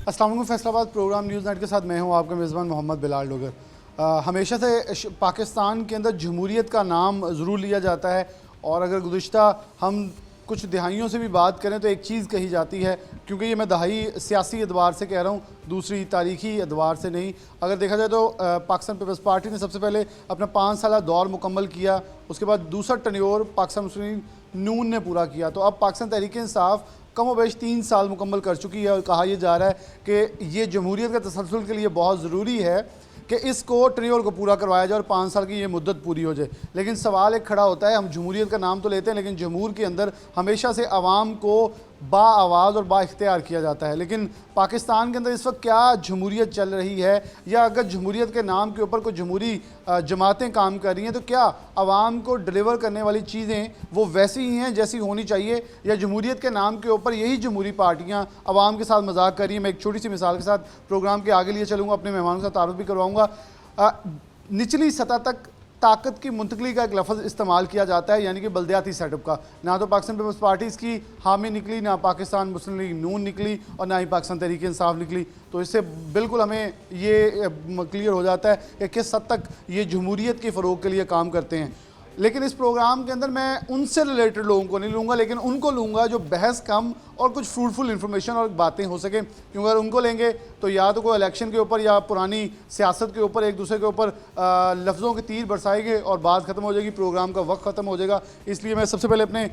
अस्सलाम वालेकुम। Faisalabad programme news night के साथ मैं हूं आपका मेज़बान मोहम्मद बिलाल डोगर। हमेशा से पाकिस्तान के अंदर जमहूरियत का नाम ज़रूर लिया जाता है, और अगर गुज़िश्ता हम कुछ दहाइयों से भी बात करें तो एक चीज़ कही जाती है, क्योंकि ये मैं दहाई सियासी एतबार से कह रहा हूँ, दूसरी तारीखी एतबार से नहीं। अगर देखा जाए तो पाकिस्तान पीपल्स पार्टी ने सबसे पहले अपना 5 साल दौर मुकम्मल किया, उसके बाद दूसरा टन्योर पाकिस्तान मुस्लिम लीग नून ने पूरा किया। तो अब पाकिस्तान तहरीक इंसाफ कम व बेश 3 साल मुकम्मल कर चुकी है, और कहा यह जा रहा है कि ये जमहूरियत का तसलसल के लिए बहुत ज़रूरी है कि इसको टन्योर को पूरा करवाया जाए और 5 साल की ये मुद्दत पूरी हो जाए। लेकिन सवाल एक खड़ा होता है, हम जमहूरियत का नाम तो लेते हैं, लेकिन जमहूर के अंदर हमेशा से आवाम को बा आवाज़ और बा इख्तियार किया जाता है। लेकिन पाकिस्तान के अंदर इस वक्त क्या जमहूरियत चल रही है, या अगर जमहूरियत के नाम के ऊपर कोई जमहूरी जमातें काम कर रही हैं, तो क्या आवाम को डिलीवर करने वाली चीज़ें वो वैसी ही हैं जैसी होनी चाहिए, या जमहूरियत के नाम के ऊपर यही जमहूरी पार्टियाँ आवाम के साथ मजाक कर रही हैं। मैं एक छोटी सी मिसाल के साथ प्रोग्राम के आगे लिए चलूँगा, अपने मेहमानों के साथ तारुफ भी करवाऊँगा। निचली सतह तक ताकत की मुंतकली का एक लफ्ज़ इस्तेमाल किया जाता है, यानी कि बल्दियाती सेटअप का। ना तो पाकिस्तान पीपल्स पार्टी इसकी हामी निकली, ना पाकिस्तान मुस्लिम लीग नून निकली, और ना ही पाकिस्तान तहरीक इंसाफ निकली। तो इससे बिल्कुल हमें ये क्लियर हो जाता है कि किस हद तक ये जमहूरियत के फ़रोग़ के लिए काम करते हैं। लेकिन इस प्रोग्राम के अंदर मैं उनसे रिलेटेड लोगों को नहीं लूँगा, लेकिन उनको लूँगा जो बहस कम और कुछ फ्रूटफुल इन्फॉर्मेशन और बातें हो सकें। क्योंकि अगर उनको लेंगे तो या तो कोई इलेक्शन के ऊपर या पुरानी सियासत के ऊपर एक दूसरे के ऊपर लफ्ज़ों के तीर बरसाएंगे और बात ख़त्म हो जाएगी, प्रोग्राम का वक्त ख़त्म हो जाएगा। इसलिए मैं सबसे पहले अपने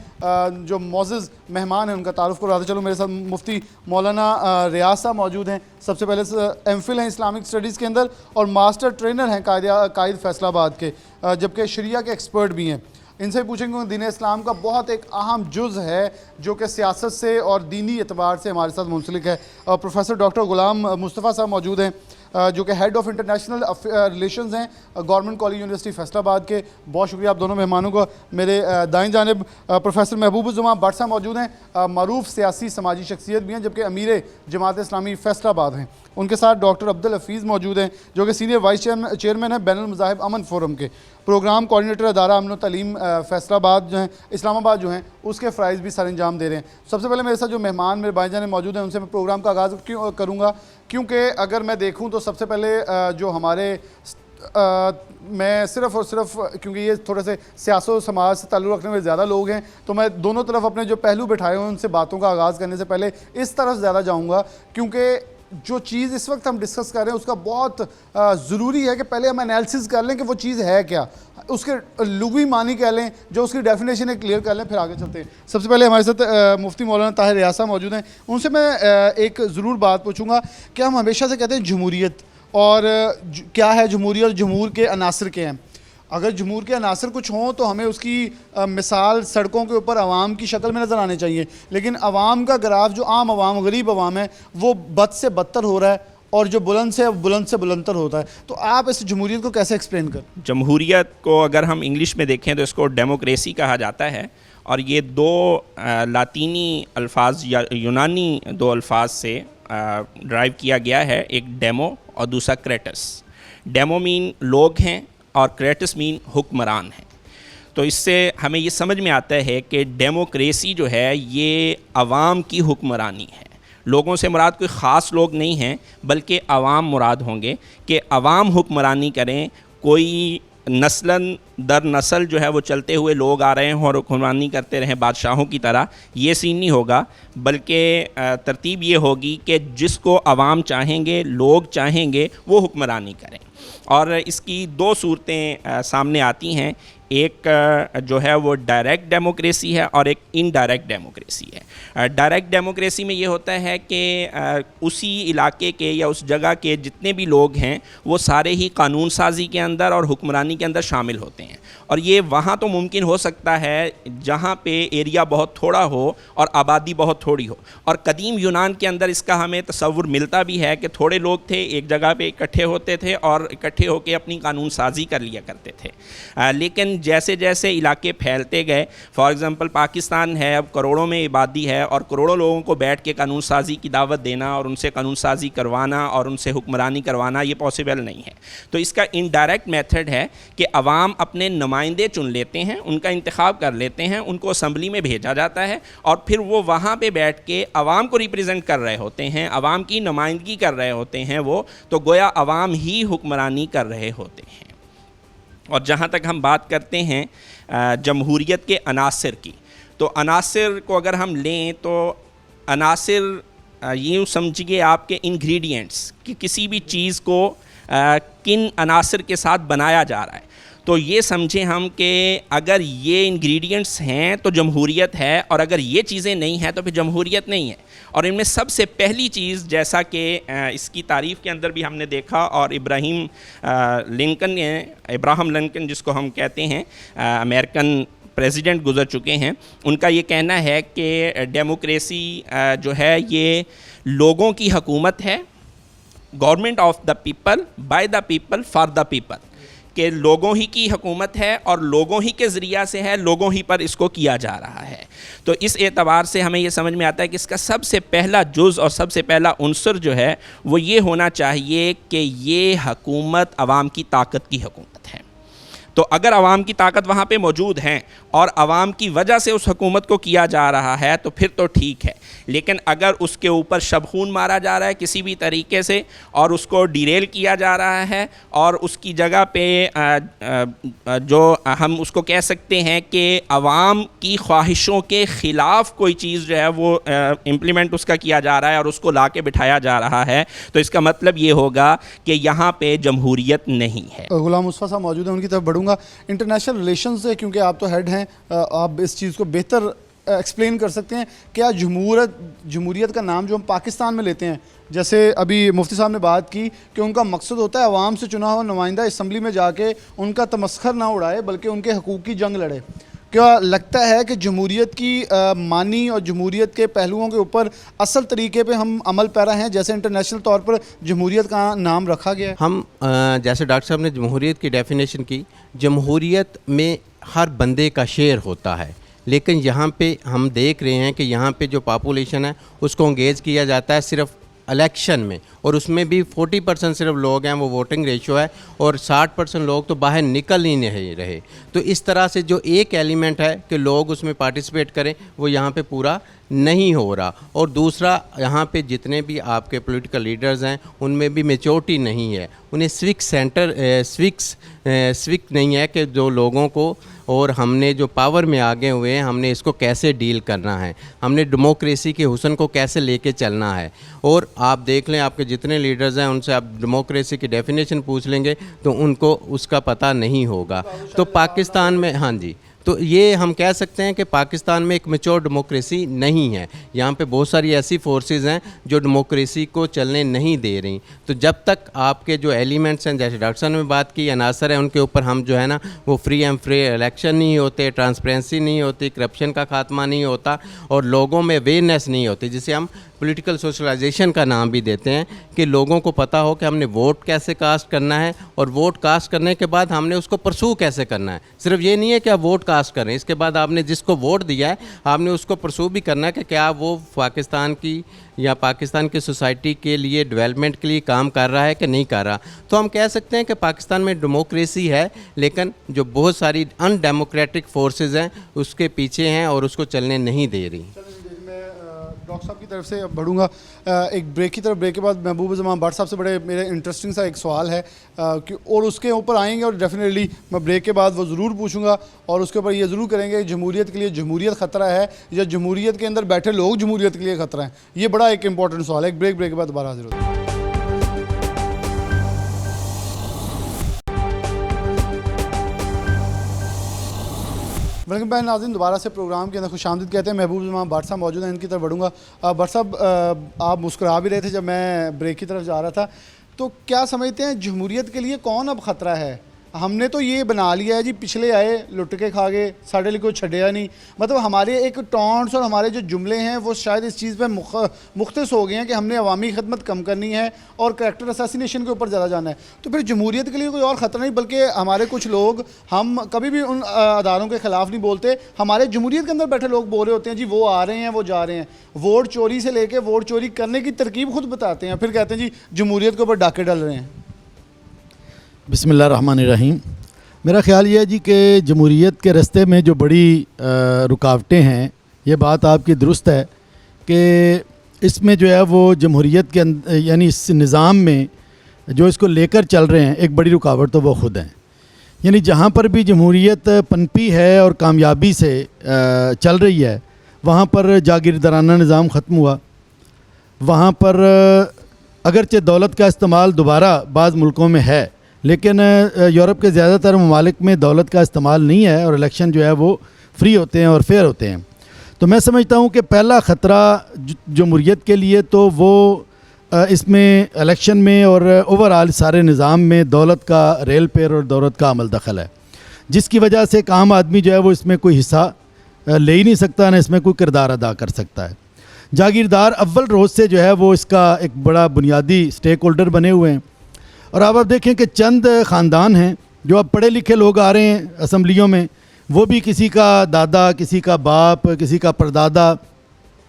जो मोअज़्ज़ज़ मेहमान हैं उनका तारुफ़ करवाते चलूँ। मेरे साथ मुफ्ती मौलाना रियाज साहब मौजूद हैं। सबसे पहले एमफिल हैं इस्लामिक स्टडीज़ के अंदर, और मास्टर ट्रेनर हैं कायद फैसलाबाद के, जबकि शरिया के एक्सपर्ट भी हैं। इनसे पूछेंगे, दीन इस्लाम का बहुत एक अहम जुज़ है जो कि सियासत से और दीनी एतबार से हमारे साथ मुंसलिक है। प्रोफेसर डॉक्टर गुलाम मुस्तफ़ा साहब मौजूद हैं, जो कि हेड ऑफ़ इंटरनेशनल रिलेशंस हैं गवर्नमेंट कॉलेज यूनिवर्सिटी फैसलाबाद के। बहुत शुक्रिया आप दोनों मेहमानों को। मेरे दाएं जानिब प्रोफेसर महबूबुज़्ज़मान भट्ट साहब मौजूद हैं, मरूफ सियासी समाजी शख्सियत भी हैं, जबकि अमीर जमात इस्लामी फैसलाबाद हैं। उनके साथ डॉक्टर अब्दुल हफीज़ मौजूद हैं, जो कि सीनियर वाइस चेयरमैन हैं बैनुल मज़ाहिब अमन फोरम के। प्रोग्राम कोऑर्डिनेटर अदारा अमन तलीम फैसलाबाद जो हैं, इस्लामाबाद जो हैं, उसके फ़राइज़ भी सर अंजाम दे रहे हैं। सबसे पहले मेरे साथ जो मेहमान मेरे भाईजान मौजूद हैं, उनसे मैं प्रोग्राम का आगाज़ क्यों करूँगा, क्योंकि अगर मैं देखूँ तो सबसे पहले जो हमारे मैं सिर्फ़ और सिर्फ, क्योंकि ये थोड़े से सियासत और समाज से ताल्लुक़ रखने वाले ज़्यादा लोग हैं, तो मैं दोनों तरफ अपने जो पहलू बैठाए हुए हैं उनसे बातों का आगाज़ करने से पहले इस तरफ ज़्यादा जाऊँगा, क्योंकि जो चीज़ इस वक्त हम डिस्कस कर रहे हैं उसका बहुत ज़रूरी है कि पहले हम एनालिसिस कर लें कि वो चीज़ है क्या, उसके लुग़वी मानी कह लें, जो उसकी डेफिनेशन है क्लियर कर लें, फिर आगे चलते हैं। सबसे पहले हमारे साथ मुफ्ती मौलाना ताहिर रियाज साहब मौजूद हैं। उनसे मैं एक ज़रूर बात पूछूंगा कि हम हमेशा से कहते हैं जमहूरियत, और क्या है जमहूरियत और जमहूर के अनासर के हैं। अगर जमहूर के अनासर कुछ हों तो हमें उसकी मिसाल सड़कों के ऊपर आवाम की शक्ल में नज़र आने चाहिए, लेकिन आवाम का ग्राफ जो आम आवाम गरीब आवाम है वो बद से बदतर हो रहा है, और जो बुलंद से बुलंदतर होता है। तो आप इस जमहूरियत को कैसे एक्सप्लेन कर? जमहूरियत को अगर हम इंग्लिश में देखें तो इसको डेमोक्रेसी कहा जाता है, और ये दो लातीनी अल्फाज या यूनानी दो अल्फाज से ड्राइव किया गया है, एक डेमो और दूसरा क्रेटस। डेमो मीन लोग हैं और क्रेटस मीन हुक्मरान हैं। तो इससे हमें ये समझ में आता है कि डेमोक्रेसी जो है ये अवाम की हुक्मरानी है। लोगों से मुराद कोई ख़ास लोग नहीं हैं, बल्कि अवाम मुराद होंगे कि अवाम हुक्मरानी करें। कोई नस्लन दर नस्ल जो है वो चलते हुए लोग आ रहे हैं और हुक्मरानी करते रहें बादशाहों की तरह, ये सीन नहीं होगा, बल्कि तरतीब ये होगी कि जिसको अवाम चाहेंगे, लोग चाहेंगे, वो हुक्मरानी करें। और इसकी दो सूरतें सामने आती हैं, एक जो है वो डायरेक्ट डेमोक्रेसी है और एक इनडायरेक्ट डेमोक्रेसी है। डायरेक्ट डेमोक्रेसी में ये होता है कि उसी इलाके के या उस जगह के जितने भी लोग हैं वो सारे ही कानून साजी के अंदर और हुक्मरानी के अंदर शामिल होते हैं, और ये वहाँ तो मुमकिन हो सकता है जहाँ पे एरिया बहुत थोड़ा हो और आबादी बहुत थोड़ी हो। और कदीम यूनान के अंदर इसका हमें तसव्वुर मिलता भी है कि थोड़े लोग थे, एक जगह पे इकट्ठे होते थे और इकट्ठे होकर अपनी कानून साजी कर लिया करते थे। लेकिन लेकिन जैसे जैसे इलाके फैलते गए, फॉर एग्ज़ाम्पल पाकिस्तान है, अब करोड़ों में आबादी है और करोड़ों लोगों को बैठ के कानून साजी की दावत देना और उनसे कानून साजी करवाना और उनसे हुक्मरानी करवाना ये पॉसिबल नहीं है। तो इसका इनडायरेक्ट मेथड है कि अवाम अपने नुमाइंदे चुन लेते हैं, उनका इंतखाब कर लेते हैं, उनको असम्बली में भेजा जाता है और फिर वो वहाँ पे बैठ के अवाम को रिप्रेजेंट कर रहे होते हैं, अवाम की नुमाइंदगी कर रहे होते हैं वो, तो गोया अवाम ही हुक्मरानी कर रहे होते हैं। और जहाँ तक हम बात करते हैं जमहूरियत के अनासिर की, तो अनासिर को अगर हम लें तो अनासिर यूँ समझिए आपके इंग्रेडिएंट्स कि किसी भी चीज़ को किन अनासिर के साथ बनाया जा रहा है। तो ये समझें हम कि अगर ये इंग्रेडिएंट्स हैं तो जमहूरियत है, और अगर ये चीज़ें नहीं हैं तो फिर जमहूरियत नहीं है। और इनमें सबसे पहली चीज़, जैसा कि इसकी तारीफ़ के अंदर भी हमने देखा, और इब्राहम लिंकन जिसको हम कहते हैं अमेरिकन प्रेसिडेंट गुज़र चुके हैं, उनका ये कहना है कि डेमोक्रेसी जो है ये लोगों की हुकूमत है, government of the people, by the people, for the people, कि लोगों ही की हुकूमत है और लोगों ही के ज़रिया से है, लोगों ही पर इसको किया जा रहा है। तो इस एतबार से हमें ये समझ में आता है कि इसका सबसे पहला जुज़ और सबसे पहला उन्सर जो है वो ये होना चाहिए कि ये हुकूमत अवाम की ताकत की हुकूमत है। तो अगर अवाम की ताकत वहाँ पे मौजूद हैं और अवाम की वजह से उस हुकूमत को किया जा रहा है तो फिर तो ठीक है, लेकिन अगर उसके ऊपर शबखून मारा जा रहा है किसी भी तरीके से और उसको डिरेल किया जा रहा है और उसकी जगह पे जो हम उसको कह सकते हैं कि अवाम की ख्वाहिशों के ख़िलाफ़ कोई चीज़ जो है वो इम्प्लीमेंट उसका किया जा रहा है और उसको ला के बिठाया जा रहा है, तो इसका मतलब ये होगा कि यहाँ पे जमहूरियत नहीं है। गुलाम मुस्तफ़ा साहब मौजूद हैं, उनकी तरफ बढ़ूंगा। इंटरनेशनल रिलेशन से, क्योंकि आप तो हेड हैं, आप इस चीज़ को बेहतर एक्सप्लेन कर सकते हैं। क्या जमहूरियत का नाम जो हम पाकिस्तान में लेते हैं, जैसे अभी मुफ्ती साहब ने बात की कि उनका मकसद होता है अवाम से चुना हुआ नुमाइंदा असम्बली में जाके उनका तमस्खर ना उड़ाए बल्कि उनके हकूक़ की जंग लड़े, क्या लगता है कि जमहूरियत की मानी और जमहूरियत के पहलुओं के ऊपर असल तरीके पे हम अमल पैरा हैं, जैसे इंटरनेशनल तौर पर जमहूरियत का नाम रखा गया है? हम जैसे डॉक्टर साहब ने जमहूरियत की डेफिनेशन की, जमहूरियत में हर बंदे का शेयर होता है, लेकिन यहाँ पे हम देख रहे हैं कि यहाँ पे जो पॉपुलेशन है उसको इंगेज किया जाता है सिर्फ इलेक्शन में, और उसमें भी 40% सिर्फ लोग हैं, वो वोटिंग रेशो है, और 60% लोग तो बाहर निकल ही नहीं रहे। तो इस तरह से जो एक एलिमेंट है कि लोग उसमें पार्टिसिपेट करें वो यहाँ पे पूरा नहीं हो रहा। और दूसरा, यहाँ पे जितने भी आपके पॉलिटिकल लीडर्स हैं उनमें भी मेचोरिटी नहीं है, उन्हें स्विक नहीं है कि जो लोगों को, और हमने जो पावर में आगे हुए हैं हमने इसको कैसे डील करना है, हमने डेमोक्रेसी के हुस्न को कैसे लेके चलना है। और आप देख लें, आपके जितने लीडर्स हैं उनसे आप डेमोक्रेसी की डेफिनेशन पूछ लेंगे तो उनको उसका पता नहीं होगा। तो पाकिस्तान में, हाँ जी, तो ये हम कह सकते हैं कि पाकिस्तान में एक मैच्योर डेमोक्रेसी नहीं है। यहाँ पे बहुत सारी ऐसी फोर्सेस हैं जो डेमोक्रेसी को चलने नहीं दे रही। तो जब तक आपके जो एलिमेंट्स हैं, जैसे डॉक्टर साहब ने बात की, अनासर है, उनके ऊपर हम जो है ना वो फ्री एंड फेयर इलेक्शन नहीं होते, ट्रांसपेरेंसी नहीं होती, करप्शन का खात्मा नहीं होता और लोगों में अवेयरनेस नहीं होती, जिसे हम पॉलिटिकल सोशलाइजेशन का नाम भी देते हैं, कि लोगों को पता हो कि हमने वोट कैसे कास्ट करना है और वोट कास्ट करने के बाद हमने उसको परसू कैसे करना है। सिर्फ ये नहीं है कि आप वोट कास्ट करें, इसके बाद आपने जिसको वोट दिया है आपने उसको परसू भी करना है कि क्या वो पाकिस्तान की या पाकिस्तान की सोसाइटी के लिए, डेवलपमेंट के लिए काम कर रहा है कि नहीं कर रहा। तो हम कह सकते हैं कि पाकिस्तान में डेमोक्रेसी है, लेकिन जो बहुत सारी अनडेमोक्रेटिक फोर्सेस हैं उसके पीछे हैं और उसको चलने नहीं दे रही। डॉक्टर साहब की तरफ से बढ़ूंगा एक ब्रेक की तरफ। ब्रेक के बाद महबूब जमान भट्ट साहब से बड़े मेरे इंटरेस्टिंग सा एक सवाल है कि और उसके ऊपर आएंगे और डेफिनेटली मैं ब्रेक के बाद वो ज़रूर पूछूंगा और उसके ऊपर ये ज़रूर करेंगे जमहूरियत के लिए जमहूरियत ख़तरा है या जमहूरियत के अंदर बैठे लोग जमहूरियत के लिए ख़तरा है। ये बड़ा एक इंपॉर्टेंट सवाल है। एक ब्रेक के बाद दोबारा हाजिर होता है। वेलकम बैक नाज़रीन, दोबारा से प्रोग्राम के अंदर खुशामदीद कहते हैं। महबूब जमान भट्ट साहब मौजूद हैं, इनकी तरफ बढ़ूंगा। भट्ट साहब, आप मुस्कुरा भी रहे थे जब मैं ब्रेक की तरफ जा रहा था, तो क्या समझते हैं जमहूरियत के लिए कौन अब ख़तरा है? हमने तो ये बना लिया है जी, पिछले आए लुट के खा गए, साढ़े लिए कोई छड़िया नहीं। मतलब हमारे एक टॉन्ट्स और हमारे जो जुमले हैं वो शायद इस चीज़ पे मुख्तस हो गए हैं कि हमने अवामी खदमत कम करनी है और करैक्टर असैसिनेशन के ऊपर ज़्यादा जाना है। तो फिर जमहूरियत के लिए कोई और ख़तरा नहीं, बल्कि हमारे कुछ लोग, हम कभी भी उन अदारों के ख़िलाफ़ नहीं बोलते, हमारे जमहूरियत के अंदर बैठे लोग बोल रहे होते हैं जी वो आ रहे हैं वो जा रहे हैं, वोट चोरी से लेके वोट चोरी करने की तरकीब खुद बताते हैं, फिर कहते हैं जी जमहूरियत के ऊपर डाके डल रहे हैं। बिस्मिल्लाहिर्रहमानिर्रहीम। मेरा ख्याल ये है जी कि जमहूरियत के रास्ते में जो बड़ी रुकावटें हैं, ये बात आपकी दुरुस्त है कि इसमें जो है वो जमहूरियत के यानी इस निज़ाम में जो इसको लेकर चल रहे हैं, एक बड़ी रुकावट तो वो ख़ुद हैं। यानी जहाँ पर भी जमहूरियत पनपी है और कामयाबी से चल रही है, वहाँ पर जागीरदाराना निज़ाम ख़त्म हुआ, वहाँ पर अगरचे दौलत का इस्तेमाल दोबारा बाज़ मुल्कों में है, लेकिन यूरोप के ज़्यादातर ममालिक में दौलत का इस्तेमाल नहीं है और इलेक्शन जो है वो फ्री होते हैं और फेयर होते हैं। तो मैं समझता हूँ कि पहला ख़तरा जमहूरियत के लिए तो वो इसमें इलेक्शन में और ओवरऑल सारे निज़ाम में दौलत का रेल पेर और दौलत का अमल दखल है, जिसकी वजह से एक आम आदमी जो है वो इसमें कोई हिस्सा ले ही नहीं सकता, ना इसमें कोई किरदार अदा कर सकता है। जागीरदार अव्वल रोज़ से जो है वो इसका एक बड़ा बुनियादी स्टेक होल्डर बने हुए हैं। और अब आप देखें कि चंद ख़ानदान हैं जो अब पढ़े लिखे लोग आ रहे हैं असम्बलियों में, वो भी किसी का दादा, किसी का बाप, किसी का परदादा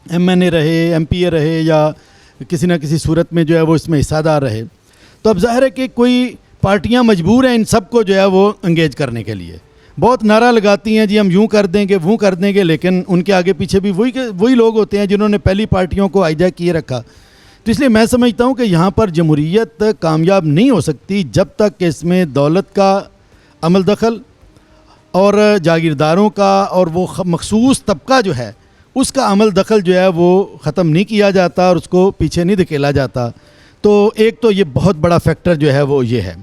MNA रहे, MPA रहे या किसी न किसी सूरत में जो है वो इसमें हिस्सादार रहे। तो अब ज़ाहिर है कि कोई पार्टियां मजबूर हैं इन सब को जो है वो इंगेज करने के लिए। बहुत नारा लगाती हैं जी हम यूँ कर देंगे वो कर देंगे, लेकिन उनके आगे पीछे भी वही लोग होते हैं जिन्होंने पहली पार्टियों को हाईजैक किए रखा। तो इसलिए मैं समझता हूँ कि यहाँ पर जमहूरियत कामयाब नहीं हो सकती जब तक कि इसमें दौलत का अमल दखल और जागीरदारों का और वो मखसूस तबका जो है उसका अमल दखल जो है वो ख़त्म नहीं किया जाता और उसको पीछे नहीं धकेला जाता। तो एक तो ये बहुत बड़ा फैक्टर जो है वो ये है,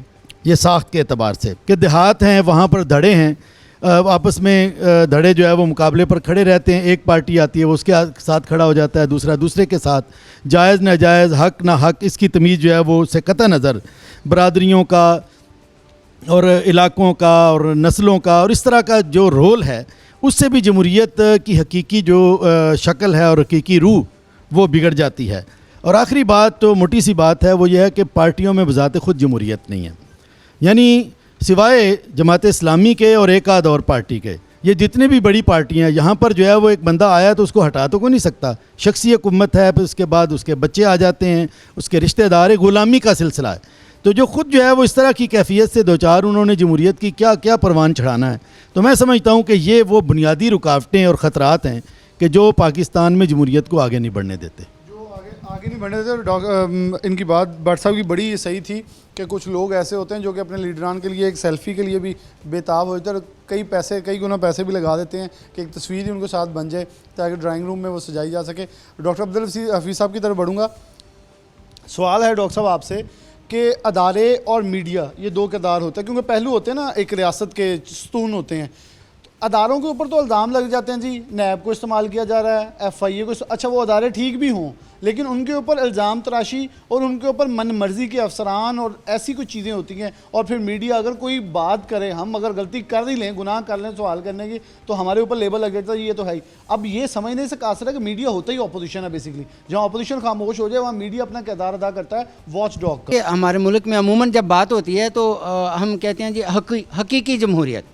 ये साख्त के अतबार से कि देहात हैं, वहाँ पर धड़े हैं, आपस में धड़े जो है वो मुकाबले पर खड़े रहते हैं। एक पार्टी आती है वो उसके साथ खड़ा हो जाता है, दूसरा दूसरे के साथ, जायज़ नाजायज़, हक़ ना हक़, इसकी तमीज़ जो है वो उससे कतई नज़र बरादरियों का और इलाक़ों का और नस्लों का और इस तरह का जो रोल है उससे भी जमहूरियत की हकीकी जो शक्ल है और हकीकी रूह वो बिगड़ जाती है। और आखिरी बात तो मोटी सी बात है, वो ये है कि पार्टियों में बज़ात ख़ुद जमहूरियत नहीं है। यानी सिवाय जमात इस्लामी के और एक आध और पार्टी के, ये जितने भी बड़ी पार्टियां हैं, यहाँ पर जो है वो एक बंदा आया तो उसको हटा तो को नहीं सकता, शख्सी हुकूमत है, फिर उसके बाद उसके बच्चे आ जाते हैं, उसके रिश्तेदार, ग़ुलामी का सिलसिला है। तो जो ख़ुद जो है वो इस तरह की कैफियत से दो चार उन्होंने जमहूरियत की क्या क्या परवान चढ़ाना है। तो मैं समझता हूँ कि ये वो बुनियादी रुकावटें और ख़तरात हैं कि जो पाकिस्तान में जमहूरियत को आगे नहीं बढ़ने देते। आगे नहीं बढ़ने देते। इनकी बात भट्ट साहब की बड़ी सही थी कि कुछ लोग ऐसे होते हैं जो कि अपने लीडरान के लिए एक सेल्फ़ी के लिए भी बेताब होते हैं और कई गुना पैसे भी लगा देते हैं कि एक तस्वीर ही उनको साथ बन जाए ताकि ड्राइंग रूम में वो सजाई जा सके। डॉक्टर अब्दुल हफीज़ साहब की तरफ बढ़ूँगा। सवाल है डॉक्टर साहब आपसे कि अदारे और मीडिया ये दो किरदार होते हैं, क्योंकि पहलू होते हैं ना, एक रियासत के सतून होते हैं। अदारों के ऊपर तो इल्ज़ाम लग जाते हैं जी नैब को इस्तेमाल किया जा रहा है, FIA को, अच्छा वो अदारे ठीक भी हों लेकिन उनके ऊपर इल्ज़ाम तराशी और उनके ऊपर मन मर्ज़ी के अफसरान और ऐसी कुछ चीज़ें होती हैं। और फिर मीडिया अगर कोई बात करे, हम अगर गलती कर ही लें, गुनाह कर लें सवाल करने की, तो हमारे ऊपर लेबल लग जाता है ये तो है ही। अब ये समझने से कासर है कि मीडिया होता ही ऑपोजिशन है बेसिकली, जहाँ ऑपोजिशन खामोश हो जाए वहाँ मीडिया अपना किरदार अदा करता है वॉच डॉग का। हमारे मुल्क में अमूमन जब बात होती है तो हम कहते हैं जी हकीकी जमहूरियत,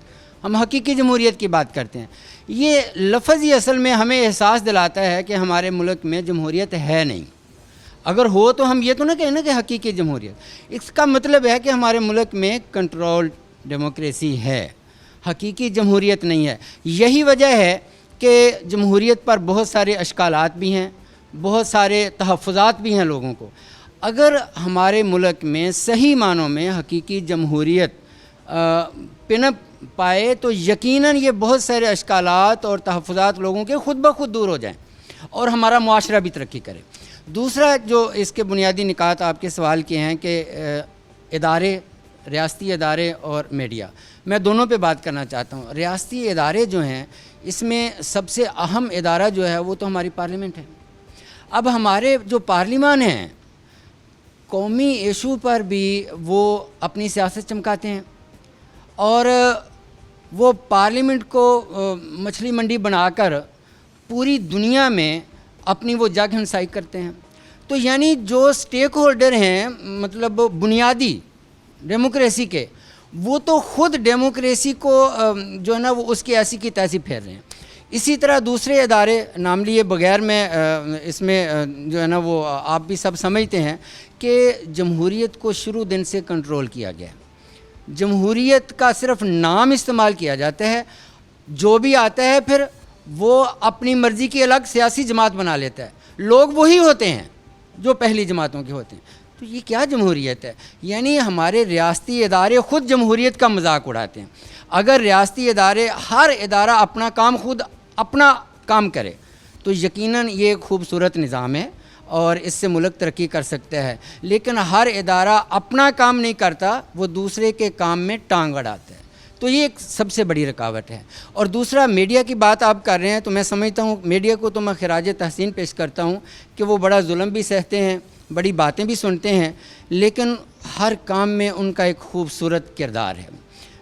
हम हकीकी जमहूरियत की बात करते हैं। ये लफ्ज़ ही असल में हमें एहसास दिलाता है कि हमारे मुल्क में जमहूरियत है नहीं। अगर हो तो हम ये तो ना कहें ना कि हकीकी जमहूरियत, इसका मतलब है कि हमारे मुल्क में कंट्रोल डेमोक्रेसी है, हकीकी जमहूरियत नहीं है। यही वजह है कि जमहूरियत पर बहुत सारे अश्कालात भी हैं, बहुत सारे तहफ़्फ़ुज़ात भी हैं लोगों को। अगर हमारे मुल्क में सही मानों में हकीकी जमहूरियत पिनप पाए तो यकीनन ये बहुत सारे अश्कालात और तहफ़्फ़ुज़ात लोगों के ख़ुद ब खुद दूर हो जाएं और हमारा मुआशरा भी तरक्की करे। दूसरा जो इसके बुनियादी निकात आपके सवाल के हैं कि इदारे, रियासती इदारे और मीडिया, मैं दोनों पे बात करना चाहता हूँ। रियासती इदारे जो हैं इसमें सबसे अहम इदारा जो है वो तो हमारी पार्लियामेंट है। अब हमारे जो पार्लिमान हैं कौमी इशू पर भी वो अपनी सियासत चमकाते हैं और वो पार्लियामेंट को मछली मंडी बनाकर पूरी दुनिया में अपनी वो जग हंसाई करते हैं। तो यानी जो स्टेक होल्डर हैं, मतलब बुनियादी डेमोक्रेसी के, वो तो खुद डेमोक्रेसी को जो है ना वो उसकी ऐसी की तैसी फेर रहे हैं। इसी तरह दूसरे इदारे नाम लिए बगैर मैं इसमें जो है ना वो आप भी सब समझते हैं कि जमहूरियत को शुरू दिन से कंट्रोल किया गया है। जमहूरियत का सिर्फ नाम इस्तेमाल किया जाता है, जो भी आता है फिर वो अपनी मर्ज़ी की अलग सियासी जमात बना लेता है। लोग वही होते हैं जो पहली जमातों के होते हैं। तो ये क्या जमहूरियत है? यानी हमारे रियासती इदारे ख़ुद जमहूरियत का मजाक उड़ाते हैं। अगर रियासती इदारे, हर इदारा अपना काम खुद अपना काम करे तो यकीनन ये एक खूबसूरत निज़ाम है और इससे मुल्क तरक्की कर सकता है। लेकिन हर इदारा अपना काम नहीं करता, वो दूसरे के काम में टांग अड़ाता है। तो ये एक सबसे बड़ी रुकावट है। और दूसरा, मीडिया की बात आप कर रहे हैं तो मैं समझता हूँ मीडिया को तो मैं खिराज तहसीन पेश करता हूँ कि वो बड़ा जुल्म भी सहते हैं, बड़ी बातें भी सुनते हैं, लेकिन हर काम में उनका एक खूबसूरत किरदार है।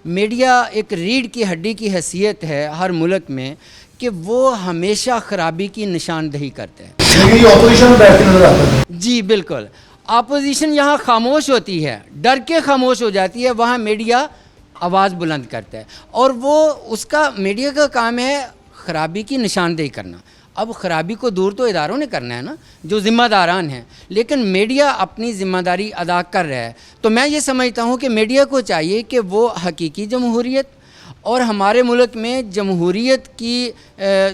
मीडिया एक रीढ़ की हड्डी की हैसियत है हर मुल्क में कि वो हमेशा ख़राबी की निशानदही करते हैं। लेकिन ये ऑपोजिशन में बैठते नजर आता है। जी बिल्कुल, अपोजिशन यहाँ खामोश होती है, डर के खामोश हो जाती है, वहाँ मीडिया आवाज़ बुलंद करता है और वो उसका मीडिया का काम है ख़राबी की निशानदेही करना। अब ख़राबी को दूर तो इदारों ने करना है ना, जो ज़िम्मेदारान हैं, लेकिन मीडिया अपनी ज़िम्मेदारी अदा कर रहा है। तो मैं ये समझता हूँ कि मीडिया को चाहिए कि वो हकीकी जमहूरियत और हमारे मुल्क में जमहूरियत की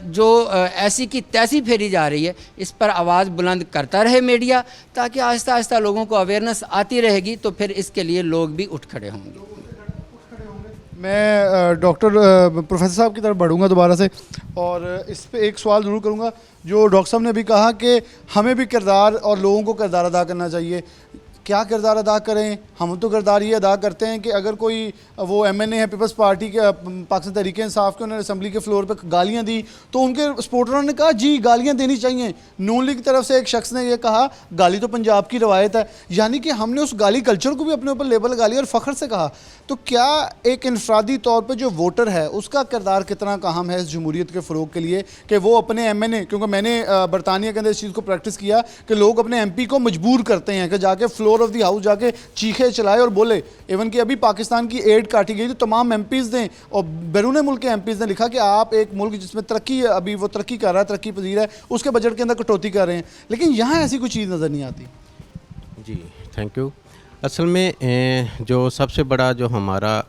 जो ऐसी की तैसी फेरी जा रही है, इस पर आवाज़ बुलंद करता रहे मीडिया, ताकि आहिस्ता आहिस्ता लोगों को अवेयरनेस आती रहेगी तो फिर इसके लिए लोग भी उठ खड़े होंगे। मैं डॉक्टर प्रोफेसर साहब की तरफ बढ़ूंगा दोबारा से और इस पे एक सवाल ज़रूर करूंगा। जो डॉक्टर साहब ने भी कहा कि हमें भी किरदार और लोगों को किरदार अदा करना चाहिए, क्या किरदार अदा करें? हम तो किरदार ये अदा करते हैं कि अगर कोई वो MNA है पीपल्स पार्टी के, पाकिस्तान तहरीक इंसाफ के, उन्होंने असम्बली के फ्लोर पे गालियां दी तो उनके सपोर्टरों ने कहा जी गालियां देनी चाहिए। नून लीग की तरफ से एक शख्स ने यह कहा गाली तो पंजाब की रवायत है, यानी कि हमने उस गाली कल्चर को भी अपने ऊपर लेबल लगा लिया और फ़ख्र से कहा। तो क्या एक इनफरादी तौर पर जो वोटर है उसका किरदार कितना अहम है इस जमहूरियत के फ़रोग के लिए कि वो अपने MNA, क्योंकि मैंने बरतानिया के अंदर इस चीज़ को प्रैक्टिस किया कि लोग अपने MP को मजबूर करते हैं कि जाके फ्लोर ऑफ द हाउस जाके चीखे चलाए और बोले। इवन कि अभी पाकिस्तान की एड काटी गई तो तमाम MPs ने और बैरून मुल्क के MPs ने लिखा कि आप एक मुल्क जिसमें तरक्की, अभी वो तरक्की कर रहा है, तरक्की पजीर है, उसके बजट के अंदर कटौती कर रहे हैं, लेकिन यहाँ ऐसी कोई चीज़ नज़र नहीं आती। जी थैंक यू। असल में जो सबसे बड़ा जो हमारा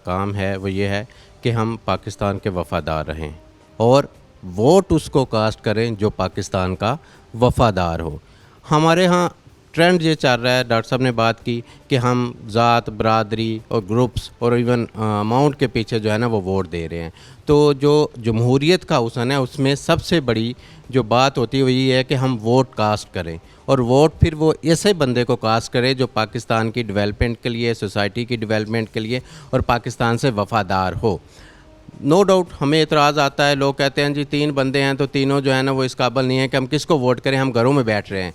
काम है वो ये है कि हम पाकिस्तान के वफ़ादार रहें और वोट उसको कास्ट करें जो पाकिस्तान का वफ़ादार हो। हमारे यहाँ ट्रेंड ये चल रहा है, डॉक्टर साहब ने बात की कि हम ज़ात, बरादरी और ग्रुप्स और इवन अमाउंट के पीछे जो है ना वो वोट दे रहे हैं। तो जो जमहूरियत का हुसन है उसमें सबसे बड़ी जो बात होती है वो ये है कि हम वोट कास्ट करें और वोट फिर वो ऐसे बंदे को कास्ट करें जो पाकिस्तान की डेवलपमेंट के लिए, सोसाइटी की डेवलपमेंट के लिए और पाकिस्तान से वफ़ादार हो। नो डाउट हमें एतराज़ आता है, लोग कहते हैं जी 3 बंदे हैं तो तीनों जो है ना वो इस काबिल नहीं है कि हम किसको वोट करें, हम घरों में बैठ रहे हैं।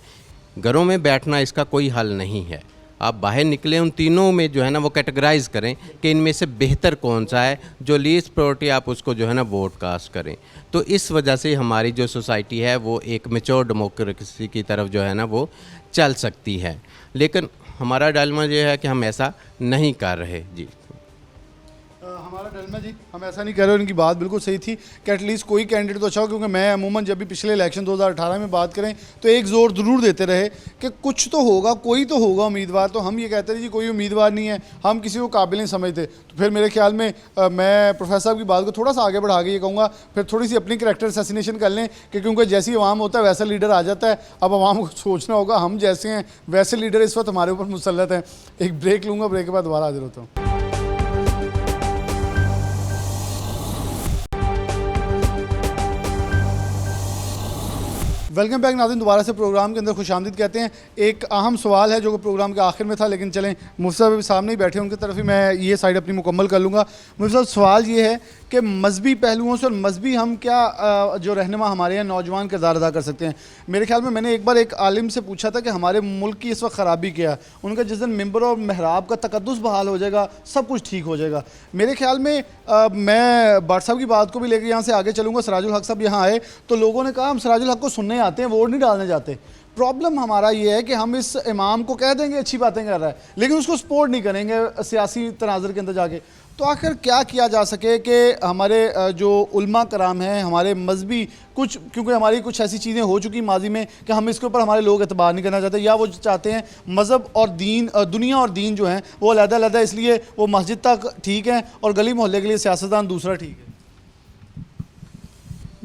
घरों में बैठना इसका कोई हल नहीं है। आप बाहर निकलें, उन तीनों में जो है ना वो कैटेगराइज़ करें कि इनमें से बेहतर कौन सा है, जो लीस्ट प्रायोरिटी आप उसको जो है ना वोट कास्ट करें। तो इस वजह से हमारी जो सोसाइटी है वो एक मैच्योर डेमोक्रेसी की तरफ जो है ना वो चल सकती है। लेकिन हमारा डायलेमा ये है कि हम ऐसा नहीं कर रहे। जी हमारा डायलेमा जी, हम ऐसा नहीं कर रहे। उनकी बात बिल्कुल सही थी कि एटलीस्ट कोई कैंडिडेट तो अच्छा हो, क्योंकि मैं अमूमन जब भी पिछले इलेक्शन 2018 में बात करें तो एक ज़ोर ज़रूर देते रहे कि कुछ तो होगा, कोई तो होगा उम्मीदवार। तो हम ये कहते रहे जी कोई उम्मीदवार नहीं है, हम किसी को काबिल नहीं समझते। तो फिर मेरे ख्याल में मैं प्रोफेसर साहब की बात को थोड़ा सा आगे बढ़ा के ये कहूँगा, फिर थोड़ी सी अपनी करैक्टर असैसिनेशन कर लें कि क्योंकि जैसी अवाम होता है वैसा लीडर आ जाता है। अब अवाम को सोचना होगा हम जैसे हैं वैसे लीडर इस वक्त हमारे ऊपर मुसल्लत हैं। एक ब्रेक लूँगा, ब्रेक के बाद दोबारा हाजिर होता हूँ। वेलकम बैक नाज़रीन, दोबारा से प्रोग्राम के अंदर खुशामदीद कहते हैं। एक अहम सवाल है जो कि प्रोग्राम के आखिर में था, लेकिन चलें मुफ्ती साहब सामने ही बैठे, उनकी तरफ ही मैं ये साइड अपनी मुकम्मल कर लूँगा। मुफ्ती साहब, सवाल ये है कि मजहबी पहलुओं से और मजहबी हम क्या जो रहनुमा हमारे यहाँ नौजवान किरदार अदा कर सकते हैं। मेरे ख्याल में मैंने एक बार एक आलिम से पूछा था कि हमारे मुल्क की इस वक्त ख़राबी क्या है। उनका जिस दिन मिंबर और महराब का तकद्दुस बहाल हो जाएगा, सब कुछ ठीक हो जाएगा। मेरे ख्याल में मैं बाट साहब की बात को भी लेकर यहाँ से आगे चलूँगा। सिराजुल हक साहब यहाँ आए तो लोगों ने कहा हम सिराजुल हक को सुनने आते हैं, वोट नहीं डालने जाते। प्रॉब्लम हमारा ये है कि हम इस इमाम को कह देंगे अच्छी बातें कर रहा है, लेकिन उसको सपोर्ट नहीं करेंगे सियासी तनाज़ुर के अंदर जाके। तो आखिर क्या किया जा सके कि हमारे जो उलमा कराम हैं, हमारे मजहबी कुछ, क्योंकि हमारी कुछ ऐसी चीज़ें हो चुकी माजी में कि हम इसके ऊपर हमारे लोग एतबार नहीं करना चाहते, या वो चाहते हैं मज़हब और दीन, दुनिया और दीन जो हैं वो अलग-अलग, इसलिए वो मस्जिद तक ठीक है और गली मोहल्ले के लिए सियासतदान दूसरा ठीक है।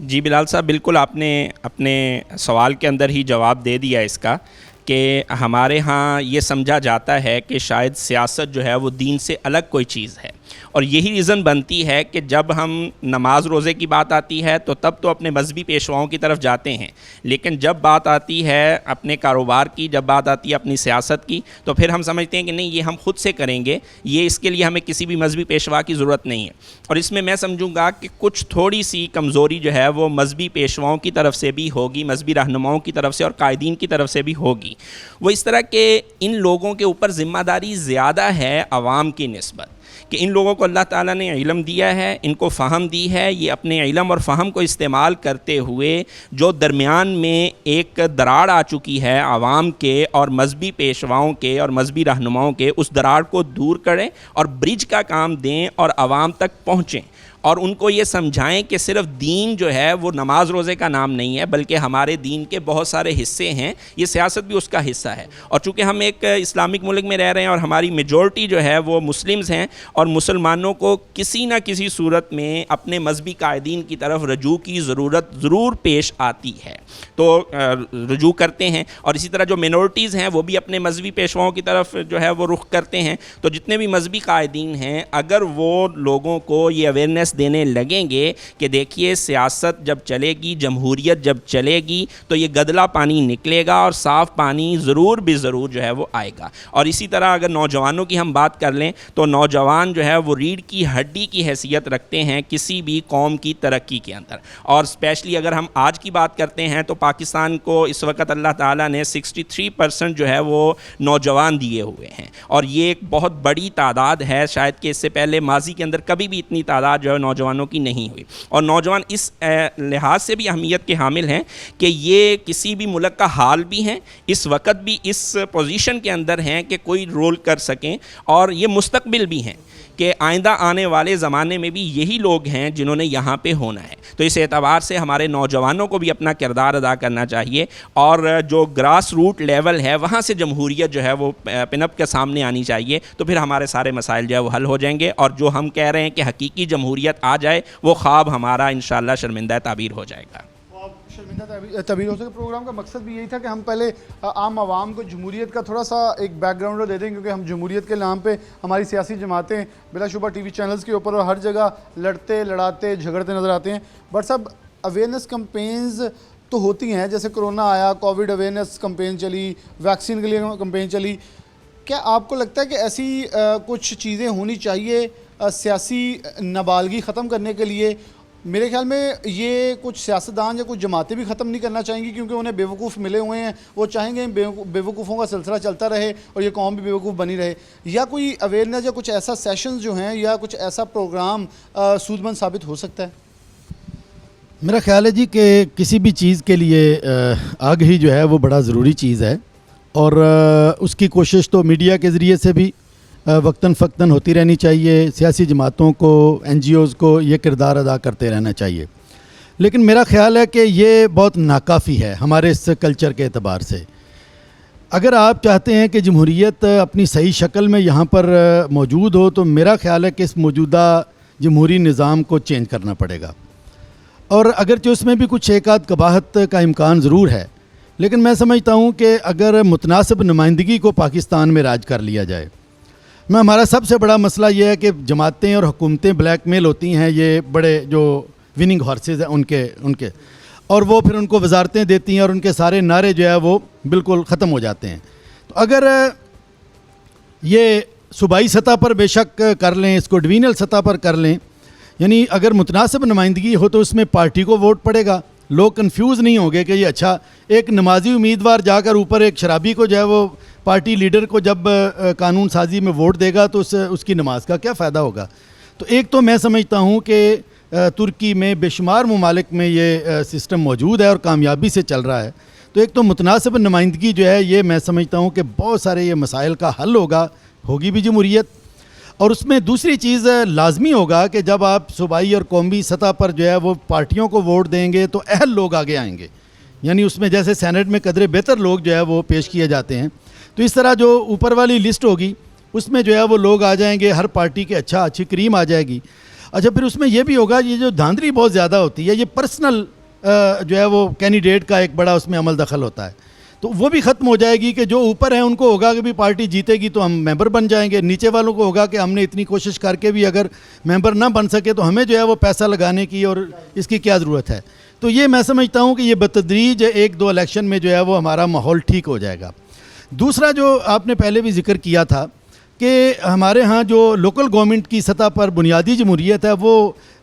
जी बिलाल साहब, बिल्कुल आपने अपने सवाल के अंदर ही जवाब दे दिया इसका कि हमारे यहाँ ये समझा जाता है कि शायद सियासत जो है वो दीन से अलग कोई चीज़ है, और यही रीज़न बनती है कि जब हम नमाज रोज़े की बात आती है तो तब तो अपने मजहबी पेशवाओं की तरफ जाते हैं, लेकिन जब बात आती है अपने कारोबार की, जब बात आती है अपनी सियासत की, तो फिर हम समझते हैं कि नहीं, ये हम खुद से करेंगे, ये इसके लिए हमें किसी भी मजहबी पेशवा की ज़रूरत नहीं है। और इसमें मैं समझूंगा कि कुछ थोड़ी सी कमज़ोरी जो है वो मजहबी पेशवाओं की तरफ से भी होगी, मजहबी रहनुमाओं की तरफ से और कायदीन की तरफ से भी होगी। वो इस तरह के इन लोगों के ऊपर ज़िम्मेदारी ज़्यादा है आवाम की निस्बत, कि इन लोगों को अल्लाह ताला ने इल्म दिया है, इनको फ़हम दी है, ये अपने इल्म और फ़हम को इस्तेमाल करते हुए जो दरमियान में एक दरार आ चुकी है आवाम के और मजहबी पेशवाओं के और मजहबी रहनुमाओं के, उस दरार को दूर करें और ब्रिज का काम दें और आवाम तक पहुँचें और उनको ये समझाएं कि सिर्फ दीन जो है वो नमाज रोज़े का नाम नहीं है, बल्कि हमारे दीन के बहुत सारे हिस्से हैं, ये सियासत भी उसका हिस्सा है। और चूँकि हम एक इस्लामिक मुल्क में रह रहे हैं और हमारी मेजॉरिटी जो है वो मुस्लिम्स हैं, और मुसलमानों को किसी न किसी सूरत में अपने मजहबी कायदीन की तरफ रजू की ज़रूरत ज़रूर पेश आती है, तो रजू करते हैं। और इसी तरह जो मिनॉरिटीज़ हैं वो भी अपने मजहबी पेशवाओं की तरफ जो है वो रुख करते हैं। तो जितने भी मजहबी कायदीन हैं, अगर वो लोगों को ये अवेयरनेस देने लगेंगे कि देखिए सियासत जब चलेगी, जमहूरियत जब चलेगी, तो ये गदला पानी निकलेगा और साफ़ पानी ज़रूर भी ज़रूर जो है वो आएगा। और इसी तरह अगर नौजवानों की हम बात कर लें तो नौजवान जो है वो रीढ़ की हड्डी की हैसियत रखते हैं किसी भी कौम की तरक्की के अंदर। और स्पेशली अगर हम आज की बात करते हैं तो पाकिस्तान को इस वक्त अल्लाह ताला ने 63% जो है वो नौजवान दिए हुए हैं, और ये एक बहुत बड़ी तादाद है। शायद कि इससे पहले माजी के अंदर कभी भी इतनी तादाद जो है नौजवानों की नहीं हुई। और नौजवान इस लिहाज से भी अहमियत के हामिल हैं कि ये किसी भी मुल्क का हाल भी हैं, इस वक्त भी इस पोजीशन के अंदर हैं कि कोई रोल कर सकें, और ये मुस्तकबिल भी हैं कि आइंदा आने वाले ज़माने में भी यही लोग हैं जिन्होंने यहाँ पे होना है। तो इस एतबार से हमारे नौजवानों को भी अपना किरदार अदा करना चाहिए, और जो ग्रास रूट लेवल है वहाँ से जमहूरियत जो है वो पिनअप के सामने आनी चाहिए। तो फिर हमारे सारे मसाइल जो है वो हल हो जाएंगे, और जो हम कह रहे हैं कि हकीकी जमहूरियत आ जाए, वो ख्वाब हमारा इंशाअल्लाह शर्मिंदा ताबीर हो जाएगा। शर्मिंदा तबीर हो सके। प्रोग्राम का मकसद भी यही था कि हम पहले आम आवाम को जमहूरियत का थोड़ा सा एक बैकग्राउंड दे दें, क्योंकि हम जमहूरियत के नाम पे हमारी सियासी जमातें बिलाशुबा टीवी चैनल्स के ऊपर और हर जगह लड़ते लड़ाते झगड़ते नज़र आते हैं। बट सब अवेयरनेस कैंपेन्स तो होती हैं, जैसे कोरोना आया, कोविड अवेयरनेस कैंपेन चली, वैक्सीन के लिए कैंपेन चली। क्या आपको लगता है कि ऐसी कुछ चीज़ें होनी चाहिए सियासी नाबालगी ख़त्म करने के लिए? मेरे ख्याल में ये कुछ सियासतदान या कुछ जमातें भी ख़त्म नहीं करना चाहेंगी, क्योंकि उन्हें बेवकूफ़ मिले हुए हैं, वो चाहेंगे बेवकूफ़ों का सिलसिला चलता रहे और ये कौम भी बेवकूफ़ बनी रहे। या कोई अवेयरनेस या कुछ ऐसा सेशंस जो हैं या कुछ ऐसा प्रोग्राम सूदमंद साबित हो सकता है? मेरा ख्याल है जी कि किसी भी चीज़ के लिए आग ही जो है वो बड़ा ज़रूरी चीज़ है, और उसकी कोशिश तो मीडिया के ज़रिए से भी वक्तन फ़क्तन होती रहनी चाहिए। सियासी जमातों को, NGOs को ये किरदार अदा करते रहना चाहिए। लेकिन मेरा ख़्याल है कि ये बहुत नाकाफ़ी है हमारे इस कल्चर के एतबार से। अगर आप चाहते हैं कि जमहूरियत अपनी सही शक्ल में यहाँ पर मौजूद हो, तो मेरा ख़्याल है कि इस मौजूदा जमहूरी निज़ाम को चेंज करना पड़ेगा। और अगरचे उसमें भी कुछ एक आध कबाहत का इम्कान ज़रूर है, लेकिन मैं समझता हूँ कि अगर मुतनासिब नुमाइंदगी को पाकिस्तान में राज कर लिया जाए। मैं हमारा सबसे बड़ा मसला ये है कि जमातें और हुकूमतें ब्लैकमेल होती हैं, ये बड़े जो विनिंग हॉर्सेस हैं उनके और वो फिर उनको वजारतें देती हैं और उनके सारे नारे जो है वो बिल्कुल ख़त्म हो जाते हैं। तो अगर ये सूबाई सतह पर बेशक कर लें, इसको डिवीजनल सतह पर कर लें, यानी अगर मुतनासिब नुमाइंदगी हो तो उसमें पार्टी को वोट पड़ेगा, लोग कंफ्यूज नहीं होंगे कि ये अच्छा एक नमाजी उम्मीदवार जाकर ऊपर एक शराबी को जो है वो पार्टी लीडर को जब कानून साजी में वोट देगा तो उसकी नमाज का क्या फ़ायदा होगा। तो एक तो मैं समझता हूँ कि तुर्की में बेशुमार ममालिक में ये सिस्टम मौजूद है और कामयाबी से चल रहा है। तो एक तो मुतनासिब नुमाइंदगी जो है ये मैं समझता हूँ कि बहुत सारे ये मसाइल का हल होगी भी जमहूरियत। और उसमें दूसरी चीज़ लाजमी होगा कि जब आप सूबाई और कौमी सतह पर जो है वो पार्टियों को वोट देंगे तो अहल लोग आगे आएंगे, यानी उसमें जैसे सेनेट में कदरे बेहतर लोग जो है वो पेश किए जाते हैं, तो इस तरह जो ऊपर वाली लिस्ट होगी उसमें जो है वो लोग आ जाएंगे, हर पार्टी के अच्छी क्रीम आ जाएगी। अच्छा, फिर उसमें यह भी होगा, ये जो धांधली बहुत ज़्यादा होती है, ये पर्सनल जो है वो कैंडिडेट का एक बड़ा उसमें अमल दखल होता है, तो वो भी ख़त्म हो जाएगी कि जो ऊपर है उनको होगा कि भी पार्टी जीतेगी तो हम मेंबर बन जाएंगे, नीचे वालों को होगा कि हमने इतनी कोशिश करके भी अगर मेंबर ना बन सके तो हमें जो है वो पैसा लगाने की और इसकी क्या ज़रूरत है। तो ये मैं समझता हूँ कि ये बतदरीज 1-2 इलेक्शन में जो है वो हमारा माहौल ठीक हो जाएगा। दूसरा जो आपने पहले भी जिक्र किया था कि हमारे यहाँ जो लोकल गवर्नमेंट की सतह पर बुनियादी जमहूरियत है वो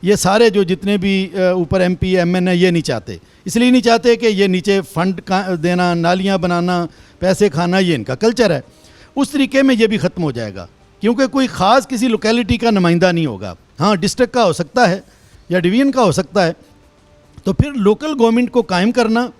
ये सारे जो जितने भी ऊपर MP MN है ये नहीं चाहते, इसलिए नहीं चाहते कि ये नीचे फ़ंड देना, नालियाँ बनाना, पैसे खाना, ये इनका कल्चर है। उस तरीके में ये भी ख़त्म हो जाएगा क्योंकि कोई ख़ास किसी लोकेलिटी का नुमाइंदा नहीं होगा। हाँ, डिस्ट्रिक्ट का हो सकता है या डिवीज़न का हो सकता है, तो फिर लोकल गवर्नमेंट को कायम करना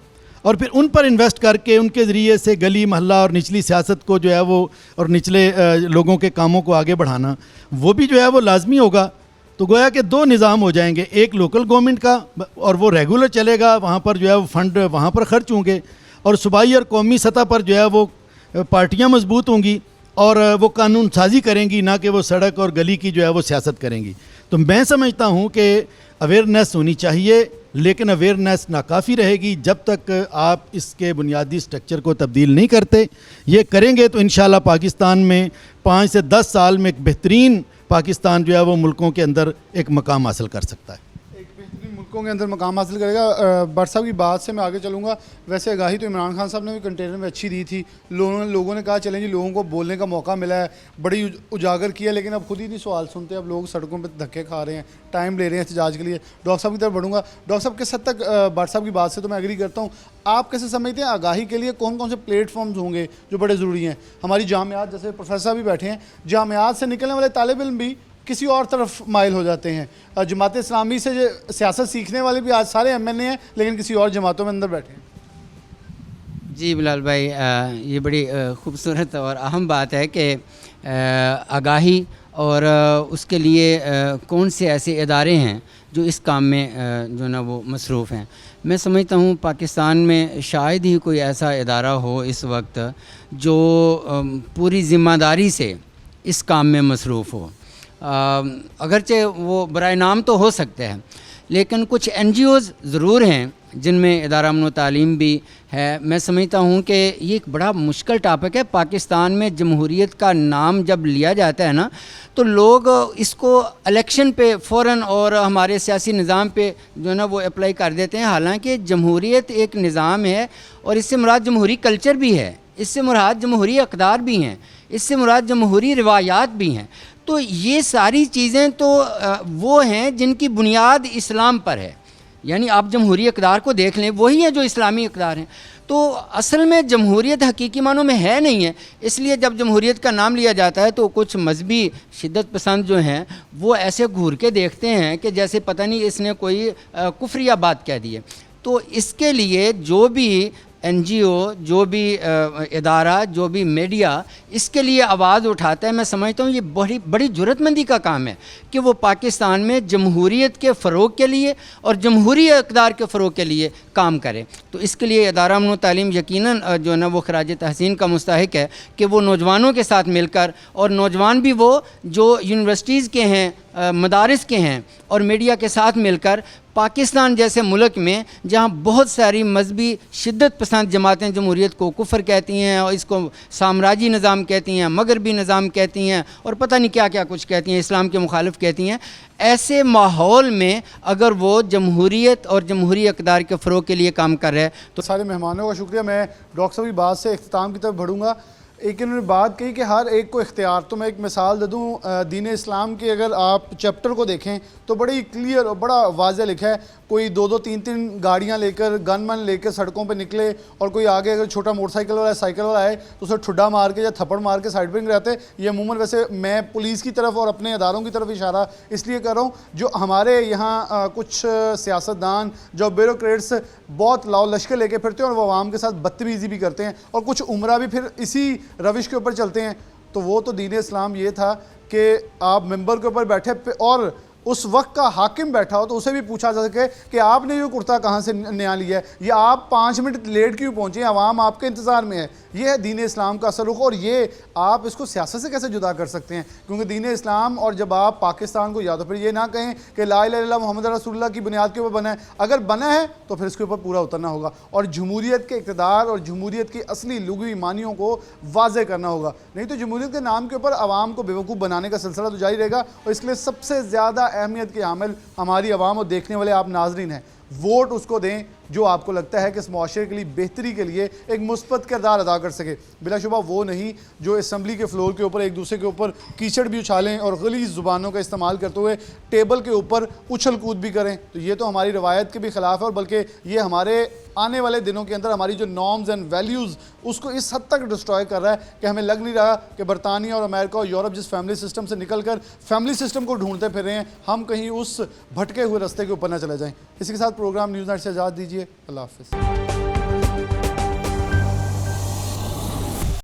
और फिर उन पर इन्वेस्ट करके उनके ज़रिए से गली मोहल्ला और निचली सियासत को जो है वो और निचले लोगों के कामों को आगे बढ़ाना, वो भी जो है वो लाजमी होगा। तो गोया कि 2 निज़ाम हो जाएंगे, एक लोकल गवर्नमेंट का और वो रेगुलर चलेगा, वहाँ पर जो है वो फ़ंड वहाँ पर खर्च होंगे, और सूबाई और कौमी सतह पर जो है वो पार्टियाँ मजबूत होंगी और वो कानून साजी करेंगी, ना कि वो सड़क और गली की जो है वो सियासत करेंगी। तो मैं समझता हूँ कि अवेयरनेस होनी चाहिए, लेकिन अवेयरनेस नाकाफ़ी रहेगी जब तक आप इसके बुनियादी स्ट्रक्चर को तब्दील नहीं करते। ये करेंगे तो इंशाल्लाह पाकिस्तान में 5 से 10 साल में एक बेहतरीन पाकिस्तान जो है वो मुल्कों के अंदर एक मकाम हासिल कर सकता है, एक बेहतरीन मुल्कों के अंदर मकाम हासिल करेगा। भट्ट साहब की बात से मैं आगे चलूँगा। वैसे आगाही तो इमरान खान साहब ने भी कंटेनर में अच्छी दी थी, लोगों ने कहा चलें जी, लोगों को बोलने का मौका मिला है, बड़ी उजागर किया, लेकिन अब खुद ही नहीं सवाल सुनते, अब लोग सड़कों पर धक्के खा रहे हैं, टाइम ले रहे हैं एहतजाज के लिए। डॉक्टर साहब की तरफ बढ़ूँगा। डॉक्टर साहब, किस हद तक भट्ट साहब की बात से तो मैं एग्री करता हूँ, आप कैसे समझते हैं आगाही के लिए कौन कौन से प्लेटफॉर्म्स होंगे जो बड़े ज़रूरी हैं? हमारी जामियात, जैसे प्रोफेसर भी बैठे हैं, जामियात से निकलने वाले तालिब इल्म भी किसी और तरफ माइल हो जाते हैं। जमात इस्लामी से सियासत सीखने वाले भी आज सारे MNA हैं, लेकिन किसी और जमातों में अंदर बैठे हैं। जी बिलाल भाई, ये बड़ी खूबसूरत और अहम बात है कि आगाही और उसके लिए कौन से ऐसे इदारे हैं जो इस काम में जो ना वो मसरूफ़ हैं। मैं समझता हूँ पाकिस्तान में शायद ही कोई ऐसा इदारा हो इस वक्त जो पूरी ज़िम्मेदारी से इस काम में मसरूफ़ हो। अगरचे वो बराए नाम तो हो सकते हैं, लेकिन कुछ NGOs ज़रूर हैं जिनमें इदारा अमन व तालीम भी है। मैं समझता हूँ कि ये एक बड़ा मुश्किल टॉपिक है। पाकिस्तान में जमहूरियत का नाम जब लिया जाता है ना, तो लोग इसको इलेक्शन पे फ़ौरन और हमारे सियासी निज़ाम पे जो ना वो अप्लाई कर देते हैं। हालांकि जमहूरियत एक निज़ाम है और इससे मुराद जमहूरी कल्चर भी है, इससे मुराद जमहूरी अक़दार भी हैं, इससे मुराद जमहूरी रिवायात भी हैं। तो ये सारी चीज़ें तो वो हैं जिनकी बुनियाद इस्लाम पर है, यानी आप जमहूरी इक़दार को देख लें, वही है जो इस्लामी इक़दार हैं। तो असल में जमहूरियत हकीकी मानों में है नहीं है, इसलिए जब जमहूरियत का नाम लिया जाता है तो कुछ मजहबी शिद्दत पसंद जो हैं वो ऐसे घूर के देखते हैं कि जैसे पता नहीं इसने कोई कुफ्रिया बात कह दी है। तो इसके लिए जो भी NGO, जो भी इदारा, जो भी मीडिया इसके लिए आवाज़ उठाता है, मैं समझता हूँ ये बड़ी ज़रूरतमंदी का काम है कि वो पाकिस्तान में जमहूरियत के फ़रोग के लिए और जमहूरी इक़दार के फ़रोग के लिए काम करे। तो इसके लिए इदारा अमन व तालीम यकीनन जो है ना वो खराज तहसीन का मुस्तहिक है कि वो नौजवानों के साथ मिलकर, और नौजवान भी वो जो यूनिवर्सिटीज़ के हैं, मदारिस के हैं, और मीडिया के साथ मिलकर पाकिस्तान जैसे मुल्क में जहाँ बहुत सारी मजहबी शिद्दत पसंद जमातें जमहूरियत को कुफर कहती हैं और इसको साम्राज्य निज़ाम कहती हैं, मगरबी निज़ाम कहती हैं और पता नहीं क्या क्या कुछ कहती हैं, इस्लाम के मुखालिफ कहती हैं, ऐसे माहौल में अगर वो जमहूरियत और जमहूरी इक़्तिदार के फ़रोग़ के लिए काम कर रहे हैं तो सारे मेहमानों का शुक्रिया। मैं डॉक्टर साहब की बात से इख्तिताम की तरफ बढ़ूँगा। एक इन्होंने बात कही कि हर एक को इख्तियार, तो मैं एक मिसाल दे दूँ, दीन इस्लाम के अगर आप चैप्टर को देखें तो बड़ी क्लियर और बड़ा वाज़ह लिखा है, कोई 2-2 3-3 गाड़ियां लेकर गनमैन लेकर सड़कों पे निकले और कोई आगे अगर छोटा मोटरसाइकिल वाला साइकिल वाला है तो उसे ठुड्डा मार के या थप्पड़ मार के साइड पर नहीं रहते। ये अमूमन, वैसे मैं पुलिस की तरफ और अपने अदारों की तरफ इशारा इसलिए कर रहा हूँ, जो हमारे यहाँ कुछ सियासतदान जो ब्यूरोक्रेट्स बहुत लाओ लश्कर लेके फिरते हैं और वो आवाम के साथ बदतमीज़ी भी करते हैं और कुछ उम्रा भी फिर इसी रविश के ऊपर चलते हैं। तो वो तो दीन इस्लाम ये था कि आप मेंबर के ऊपर बैठे और उस वक्त का हाकिम बैठा हो तो उसे भी पूछा जा सके कि आपने ये कुर्ता कहाँ से नया लिया है, या आप 5 मिनट लेट क्यों पहुँचे, अवाम आपके इंतज़ार में है। ये है दीन इस्लाम का असर रुख, और ये आप इसको सियासत से कैसे जुदा कर सकते हैं, क्योंकि दीन इस्लाम और जब आप पाकिस्तान को, या तो फिर ये ना कहें कि ला इलाहा इल्लल्लाह मुहम्मद रसूलुल्लाह की बुनियाद के ऊपर बना है, अगर बना है तो फिर इसके ऊपर पूरा उतरना होगा और जमहूरियत के इक़्तिदार और जमहूरियत की असली लुग़वी मानियों को वाज़े करना होगा। नहीं तो जमहूरियत के नाम के ऊपर आवाम को बेवकूफ़ बनाने का सिलसिला तो जारी रहेगा। और इसके लिए सबसे ज़्यादा अहमियत के हामिल हमारी आवाम और देखने वाले आप नाजरीन हैं। वोट उसको दें जो आपको लगता है कि इस मुआशरे के लिए बेहतरी के लिए एक मुस्बत किरदार अदा कर सके, बिलाशुबा वो नहीं जो असम्बली के फ्लोर के ऊपर एक दूसरे के ऊपर कीचड़ भी उछालें और गलीज़ ज़ुबानों का इस्तेमाल करते हुए टेबल के ऊपर उछल कूद भी करें। तो ये तो हमारी रवायत के भी ख़िलाफ़ है और बल्कि ये हमारे आने वाले दिनों के अंदर हमारी जो नॉर्म्स एंड वैल्यूज़ उसको इस हद तक डिस्ट्रॉय कर रहा है कि हमें लग नहीं रहा कि बरतानिया और अमेरिका और यूरोप जिस फैमिली सिस्टम से निकल कर फैमिली सिस्टम को ढूंढते फिर रहे हैं, हम कहीं उस भटके हुए रास्ते के ऊपर ना चले जाएँ। इसी के साथ प्रोग्राम न्यूज़ नाइट से इजाज़त दीजिए। अल्लाह हाफ़िज़।